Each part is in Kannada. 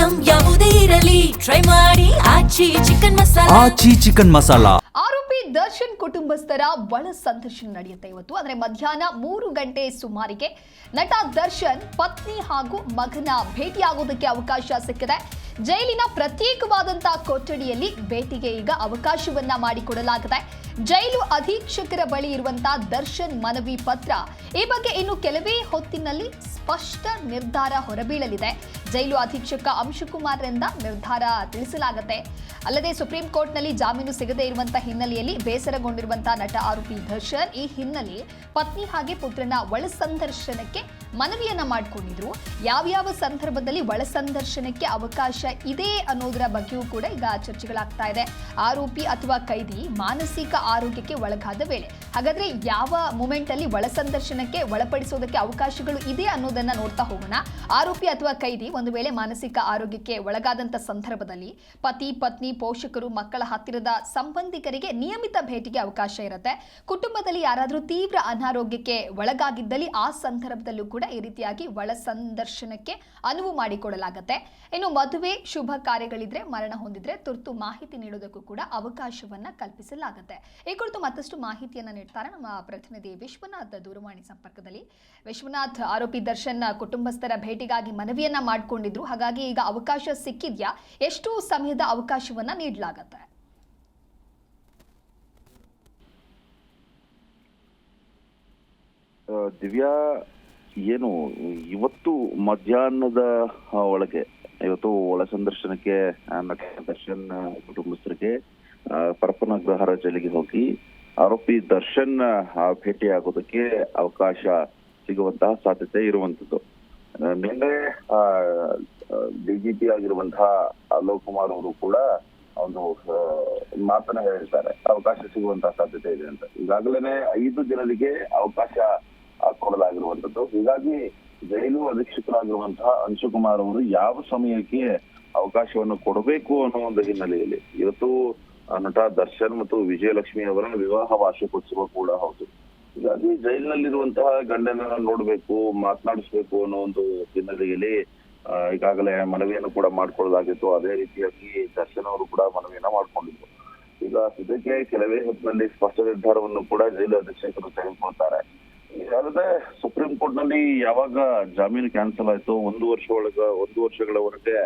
ಐಟಂ ಯಾವುದೇ ಇರಲಿ ಟ್ರೈ ಮಾಡಿ ಆಚಿ ಚಿಕನ್ ಮಸಾಲಾ. ಆರೋಪಿ ದರ್ಶನ್ ಕುಟುಂಬಸ್ಥರ ಒಳ ಸಂದರ್ಶನ ನಡೆಯುತ್ತೆ ಇವತ್ತು. ಅಂದ್ರೆ ಮಧ್ಯಾಹ್ನ 3 ಗಂಟೆ ಸುಮಾರಿಗೆ ನಟ ದರ್ಶನ್ ಪತ್ನಿ ಹಾಗೂ ಮಗನ ಭೇಟಿಯಾಗೋದಕ್ಕೆ ಅವಕಾಶ ಸಿಕ್ಕಿದೆ. ಜೈಲಿನ ಪ್ರತ್ಯೇಕವಾದಂತಹ ಕೊಠಡಿಯಲ್ಲಿ ಭೇಟಿಗೆ ಈಗ ಅವಕಾಶವನ್ನ ಮಾಡಿಕೊಡಲಾಗಿದೆ. ಜೈಲು ಅಧೀಕ್ಷಕರ ಬಳಿ ಇರುವಂತಹ ದರ್ಶನ್ ಮನವಿ ಪತ್ರ ಈ ಬಗ್ಗೆ ಇನ್ನು ಕೆಲವೇ ಹೊತ್ತಿನಲ್ಲಿ ಸ್ಪಷ್ಟ ನಿರ್ಧಾರ ಹೊರಬೀಳಲಿದೆ. ಜೈಲು ಅಧೀಕ್ಷಕ ಅಂಶುಕುಮಾರ್ರಿಂದ ನಿರ್ಧಾರ ತಿಳಿಸಲಾಗುತ್ತೆ. ಅಲ್ಲದೆ ಸುಪ್ರೀಂ ಕೋರ್ಟ್ನಲ್ಲಿ ಜಾಮೀನು ಸಿಗದೇ ಇರುವಂತಹ ಹಿನ್ನೆಲೆಯಲ್ಲಿ ಬೇಸರಗೊಂಡಿರುವಂತಹ ನಟ ಆರೋಪಿ ದರ್ಶನ್ ಈ ಹಿನ್ನೆಲೆ ಪತ್ನಿ ಹಾಗೆ ಪುತ್ರನ ಒಳ ಸಂದರ್ಶನಕ್ಕೆ ಮನವಿಯನ್ನ ಮಾಡಿಕೊಂಡಿದ್ರು. ಯಾವ್ಯಾವ ಸಂದರ್ಭದಲ್ಲಿ ಒಳ ಸಂದರ್ಶನಕ್ಕೆ ಅವಕಾಶ ಇದೆ ಅನ್ನೋದರ ಬಗ್ಗೆಯೂ ಕೂಡ ಈಗ ಚರ್ಚೆಗಳಾಗ್ತಾ ಇದೆ. ಆರೋಪಿ ಅಥವಾ ಕೈದಿ ಮಾನಸಿಕ ಆರೋಗ್ಯಕ್ಕೆ ಒಳಗಾದ ವೇಳೆ ಹಾಗಾದ್ರೆ ಯಾವ ಮೂಮೆಂಟ್ ಅಲ್ಲಿ ಒಳ ಸಂದರ್ಶನಕ್ಕೆ ಒಳಪಡಿಸೋದಕ್ಕೆ ಅವಕಾಶಗಳು ಇದೆ ಅನ್ನೋದನ್ನ ನೋಡ್ತಾ ಹೋಗೋಣ. ಆರೋಪಿ ಅಥವಾ ಕೈದಿ ಒಂದು ವೇಳೆ ಮಾನಸಿಕ ಆರೋಗ್ಯಕ್ಕೆ ಒಳಗಾದಂತ ಸಂದರ್ಭದಲ್ಲಿ ಪತಿ ಪತ್ನಿ ಪೋಷಕರು ಮಕ್ಕಳ ಹತ್ತಿರದ ಸಂಬಂಧಿಕರಿಗೆ ನಿಯಮಿತ ಭೇಟಿಗೆ ಅವಕಾಶ ಇರುತ್ತೆ. ಕುಟುಂಬದಲ್ಲಿ ಯಾರಾದರೂ ತೀವ್ರ ಅನಾರೋಗ್ಯಕ್ಕೆ ಒಳಗಾಗಿದ್ದಲ್ಲಿ ಆ ಸಂದರ್ಭದಲ್ಲೂ ಕೂಡ ಈ ರೀತಿಯಾಗಿ ಒಳ ಸಂದರ್ಶನಕ್ಕೆ ಅನುವು ಮಾಡಿಕೊಡಲಾಗುತ್ತೆ. ಇನ್ನು ಮದುವೆ ಶುಭ ಕಾರ್ಯಗಳಿದ್ರೆ ಮರಣ ಹೊಂದಿದ್ರೆ ತುರ್ತು ಮಾಹಿತಿ ನೀಡೋದಕ್ಕೂ ಕೂಡ ಅವಕಾಶವನ್ನ ಕಲ್ಪಿಸಲಾಗುತ್ತೆ. ಈ ಕುರಿತು ಮತ್ತಷ್ಟು ಮಾಹಿತಿಯನ್ನ ನೀಡ್ತಾರೆ ನಮ್ಮ ಪ್ರತಿನಿಧಿ ವಿಶ್ವನಾಥ್ ದೂರವಾಣಿ ಸಂಪರ್ಕದಲ್ಲಿ. ವಿಶ್ವನಾಥ್, ಆರೋಪಿ ದರ್ಶನ್ ಕುಟುಂಬಸ್ಥರ ಭೇಟಿಗಾಗಿ ಮನವಿಯನ್ನ ಮಾಡಿಕೊಂಡಿದ್ರು, ಹಾಗಾಗಿ ಈಗ ಅವಕಾಶ ಸಿಕ್ಕಿದ್ಯಾ? ಎಷ್ಟು ಸಮಯದ ಅವಕಾಶವನ್ನ ನೀಡಲಾಗುತ್ತೆ? ದಿವ್ಯಾ, ಏನು ಇವತ್ತು ಮಧ್ಯಾಹ್ನದ ಒಳಗೆ ಇವತ್ತು ಒಳ ಸಂದರ್ಶನಕ್ಕೆ ನಟ ದರ್ಶನ್ ಕುಟುಂಬಸ್ಥರಿಗೆ ಪರಪ್ಪನಗ್ರಹಾರ ಜೈಲಿಗೆ ಹೋಗಿ ಆರೋಪಿ ದರ್ಶನ್ ಭೇಟಿಯಾಗೋದಕ್ಕೆ ಅವಕಾಶ ಸಿಗುವಂತಹ ಸಾಧ್ಯತೆ ಇರುವಂತದ್ದು. ನಿನ್ನೆ ಡಿಜಿಪಿ ಆಗಿರುವಂತಹ ಅಲೋಕ್ ಕುಮಾರ್ ಅವರು ಕೂಡ ಒಂದು ಮಾತನ್ನ ಹೇಳಿರ್ತಾರೆ, ಅವಕಾಶ ಸಿಗುವಂತಹ ಸಾಧ್ಯತೆ ಇದೆ ಅಂತ. ಈಗಾಗಲೇ 5 ಜನರಿಗೆ ಅವಕಾಶ ಕೊಡಲಾಗಿರುವಂತದ್ದು. ಹೀಗಾಗಿ ಜೈಲು ಅಧೀಕ್ಷಕರಾಗಿರುವಂತಹ ಅಂಶುಕುಮಾರ್ ಅವರು ಯಾವ ಸಮಯಕ್ಕೆ ಅವಕಾಶವನ್ನು ಕೊಡಬೇಕು ಅನ್ನೋ ಒಂದು ಹಿನ್ನೆಲೆಯಲ್ಲಿ ಇವತ್ತು ನಟ ದರ್ಶನ್ ಮತ್ತು ವಿಜಯಲಕ್ಷ್ಮಿ ಅವರ ವಿವಾಹ ವಾರ್ಷಿಕೋತ್ಸವ ಕೂಡ ಹೌದು. ಹೀಗಾಗಿ ಜೈಲಿನಲ್ಲಿರುವಂತಹ ಗಂಡನ ನೋಡ್ಬೇಕು, ಮಾತನಾಡಿಸ್ಬೇಕು ಅನ್ನೋ ಒಂದು ಹಿನ್ನೆಲೆಯಲ್ಲಿ ಈಗಾಗಲೇ ಮನವಿಯನ್ನು ಕೂಡ ಮಾಡ್ಕೊಳ್ಳೋದಾಗಿತ್ತು. ಅದೇ ರೀತಿಯಾಗಿ ದರ್ಶನ್ ಅವರು ಕೂಡ ಮನವಿಯನ್ನ ಮಾಡ್ಕೊಂಡಿದ್ರು. ಈಗ ಸದ್ಯಕ್ಕೆ ಕೆಲವೇ ಹೊತ್ತಿನಲ್ಲಿ ಸ್ಪಷ್ಟ ನಿರ್ಧಾರವನ್ನು ಕೂಡ ಜೈಲು ಅಧೀಕ್ಷಕರು ತೆಗೆದುಕೊಳ್ತಾರೆ. ಈಗಾಗಲೇ ಸುಪ್ರೀಂ ಕೋರ್ಟ್ ನಲ್ಲಿ ಯಾವಾಗ ಜಾಮೀನು ಕ್ಯಾನ್ಸಲ್ ಆಯ್ತು, 1 ವರ್ಷಗಳವರೆಗೆ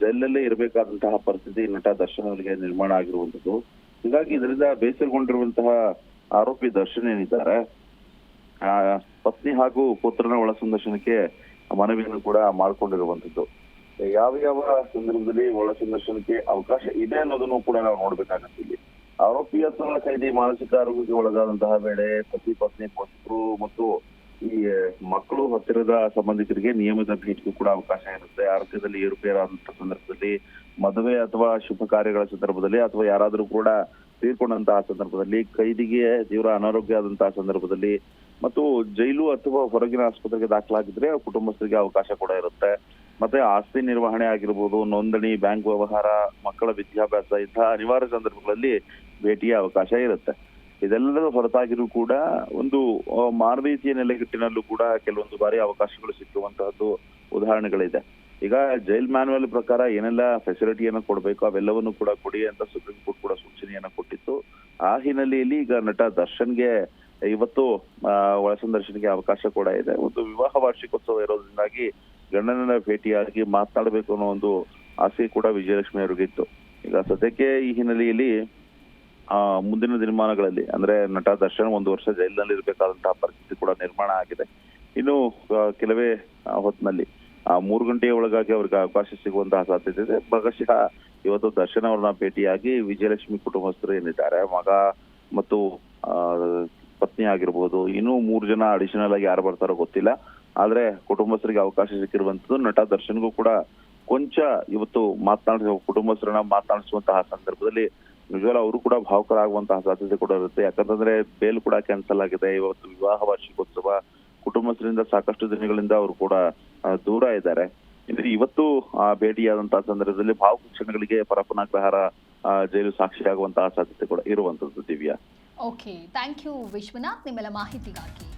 ಜೈಲಲ್ಲೇ ಇರಬೇಕಾದಂತಹ ಪರಿಸ್ಥಿತಿ ನಟ ದರ್ಶನ್ ಅವರಿಗೆ ನಿರ್ಮಾಣ ಆಗಿರುವಂತದ್ದು. ಹೀಗಾಗಿ ಇದರಿಂದ ಬೇಸರಗೊಂಡಿರುವಂತಹ ಆರೋಪಿ ದರ್ಶನ್ ಏನಿದ್ದಾರೆ, ಪತ್ನಿ ಹಾಗೂ ಪುತ್ರನ ಒಳ ಸಂದರ್ಶನಕ್ಕೆ ಮನವಿಯನ್ನು ಕೂಡ ಮಾಡ್ಕೊಂಡಿರುವಂತದ್ದು. ಯಾವ ಯಾವ ಸಂದರ್ಭದಲ್ಲಿ ಒಳ ಸಂದರ್ಶನಕ್ಕೆ ಅವಕಾಶ ಇದೆ ಅನ್ನೋದನ್ನು ಕೂಡ ನಾವು ನೋಡ್ಬೇಕಾಗತ್ತೆ. ಇಲ್ಲಿ ಆರೋಪಿ ಅಥವಾ ಕೈದಿ ಮಾನಸಿಕ ಆರೋಗ್ಯಕ್ಕೆ ಒಳಗಾದಂತಹ ವೇಳೆ ಪತಿ ಪತ್ನಿ ಪೋಷಕರು ಮತ್ತು ಈ ಮಕ್ಕಳು ಹತ್ತಿರದ ಸಂಬಂಧಿಕರಿಗೆ ನಿಯಮಿತ ಭೇಟಿಗೂ ಕೂಡ ಅವಕಾಶ ಇರುತ್ತೆ. ಆರೋಗ್ಯದಲ್ಲಿ ಏರುಪೇರಾದಂತಹ ಸಂದರ್ಭದಲ್ಲಿ, ಮದುವೆ ಅಥವಾ ಶುಭ ಕಾರ್ಯಗಳ ಸಂದರ್ಭದಲ್ಲಿ, ಅಥವಾ ಯಾರಾದ್ರೂ ಕೂಡ ತೀರ್ಕೊಂಡಂತಹ ಸಂದರ್ಭದಲ್ಲಿ, ಕೈದಿಗೆ ತೀವ್ರ ಅನಾರೋಗ್ಯ ಆದಂತಹ ಸಂದರ್ಭದಲ್ಲಿ, ಮತ್ತು ಜೈಲು ಅಥವಾ ಹೊರಗಿನ ಆಸ್ಪತ್ರೆಗೆ ದಾಖಲಾಗಿದ್ರೆ ಕುಟುಂಬಸ್ಥರಿಗೆ ಅವಕಾಶ ಕೂಡ ಇರುತ್ತೆ. ಮತ್ತೆ ಆಸ್ತಿ ನಿರ್ವಹಣೆ ಆಗಿರ್ಬೋದು, ನೋಂದಣಿ, ಬ್ಯಾಂಕ್ ವ್ಯವಹಾರ, ಮಕ್ಕಳ ವಿದ್ಯಾಭ್ಯಾಸ ಇಂತಹ ಅನಿವಾರ್ಯ ಸಂದರ್ಭಗಳಲ್ಲಿ ಭೇಟಿಯ ಅವಕಾಶ ಇರುತ್ತೆ. ಇದೆಲ್ಲದರ ಹೊರತಾಗಿರೂ ಕೂಡ ಒಂದು ಮಾನವೀಯತೆಯ ನೆಲೆಗಟ್ಟಿನಲ್ಲೂ ಕೂಡ ಕೆಲವೊಂದು ಬಾರಿ ಅವಕಾಶಗಳು ಸಿಕ್ಕುವಂತಹದ್ದು ಉದಾಹರಣೆಗಳಿದೆ. ಈಗ ಜೈಲ್ ಮ್ಯಾನ್ಯುವಲ್ ಪ್ರಕಾರ ಏನೆಲ್ಲ ಫೆಸಿಲಿಟಿಯನ್ನು ಕೊಡಬೇಕು ಅವೆಲ್ಲವನ್ನು ಕೂಡ ಕೊಡಿ ಅಂತ ಸುಪ್ರೀಂ ಕೋರ್ಟ್ ಕೂಡ ಸೂಚನೆಯನ್ನ ಕೊಟ್ಟಿತ್ತು. ಆ ಹಿನ್ನೆಲೆಯಲ್ಲಿ ಈಗ ನಟ ದರ್ಶನ್ಗೆ ಇವತ್ತು ಒಳ ಸಂದರ್ಶನಕ್ಕೆ ಅವಕಾಶ ಕೂಡ ಇದೆ. ಒಂದು ವಿವಾಹ ವಾರ್ಷಿಕೋತ್ಸವ ಇರೋದ್ರಿಂದಾಗಿ ಗಂಡನ ಭೇಟಿಯಾಗಿ ಮಾತನಾಡಬೇಕು ಅನ್ನೋ ಒಂದು ಆಸೆ ಕೂಡ ವಿಜಯಲಕ್ಷ್ಮಿ ಅವರಿಗಿತ್ತು. ಈಗ ಸದ್ಯಕ್ಕೆ ಈ ಹಿನ್ನೆಲೆಯಲ್ಲಿ ಮುಂದಿನ ದಿನಮಾನಗಳಲ್ಲಿ ಅಂದ್ರೆ ನಟ ದರ್ಶನ್ 1 ವರ್ಷ ಜೈಲಿನಲ್ಲಿ ಇರಬೇಕಾದಂತಹ ಪರಿಸ್ಥಿತಿ ಕೂಡ ನಿರ್ಮಾಣ ಆಗಿದೆ. ಇನ್ನು ಕೆಲವೇ ಹೊತ್ತಿನಲ್ಲಿ 3 ಗಂಟೆಯ ಒಳಗಾಗಿ ಅವ್ರಿಗೆ ಅವಕಾಶ ಸಿಗುವಂತಹ ಸಾಧ್ಯತೆ ಇದೆ. ಭಾಗಶಃ ಇವತ್ತು ದರ್ಶನ್ ಅವ್ರನ್ನ ಭೇಟಿಯಾಗಿ ವಿಜಯಲಕ್ಷ್ಮಿ ಕುಟುಂಬಸ್ಥರು ಏನಿದ್ದಾರೆ, ಮಗ ಮತ್ತು ಪತ್ನಿ ಆಗಿರ್ಬೋದು, ಇನ್ನೂ 3 ಜನ ಅಡಿಷನಲ್ ಆಗಿ ಯಾರು ಬರ್ತಾರೋ ಗೊತ್ತಿಲ್ಲ. ಆದ್ರೆ ಕುಟುಂಬಸ್ಥರಿಗೆ ಅವಕಾಶ ಸಿಕ್ಕಿರುವಂತದ್ದು. ನಟ ದರ್ಶನ್ಗೂ ಕೂಡ ಕೊಂಚ ಇವತ್ತು ಕುಟುಂಬಸ್ಥರನ್ನ ಮಾತನಾಡಿಸುವಂತಹ ಸಂದರ್ಭದಲ್ಲಿ ನಿಜವಾಗ್ಲೂ ಅವರು ಕೂಡ ಭಾವುಕರಾಗುವಂತಹ ಸಾಧ್ಯತೆ ಕೂಡ ಇರುತ್ತೆ. ಯಾಕಂತಂದ್ರೆ ಬೇಲ್ ಕೂಡ ಕ್ಯಾನ್ಸಲ್ ಆಗಿದೆ. ಇವತ್ತು ವಿವಾಹ ವಾರ್ಷಿಕೋತ್ಸವ, ಕುಟುಂಬಸ್ಥರಿಂದ ಸಾಕಷ್ಟು ದಿನಗಳಿಂದ ಅವರು ಕೂಡ ದೂರ ಇದ್ದಾರೆ. ಇವತ್ತು ಭೇಟಿಯಾದಂತಹ ಸಂದರ್ಭದಲ್ಲಿ ಭಾವುಕ ಕ್ಷಣಗಳಿಗೆ ಪರಪ್ಪನಗ್ರಹಾರ ಜೈಲು ಸಾಕ್ಷಿಯಾಗುವಂತಹ ಸಾಧ್ಯತೆ ಕೂಡ ಇರುವಂತದ್ದು. Divya, okay, thank you Vishwanath ನಿಮ್ಮೆಲ್ಲ ಮಾಹಿತಿಗಾಗಿ.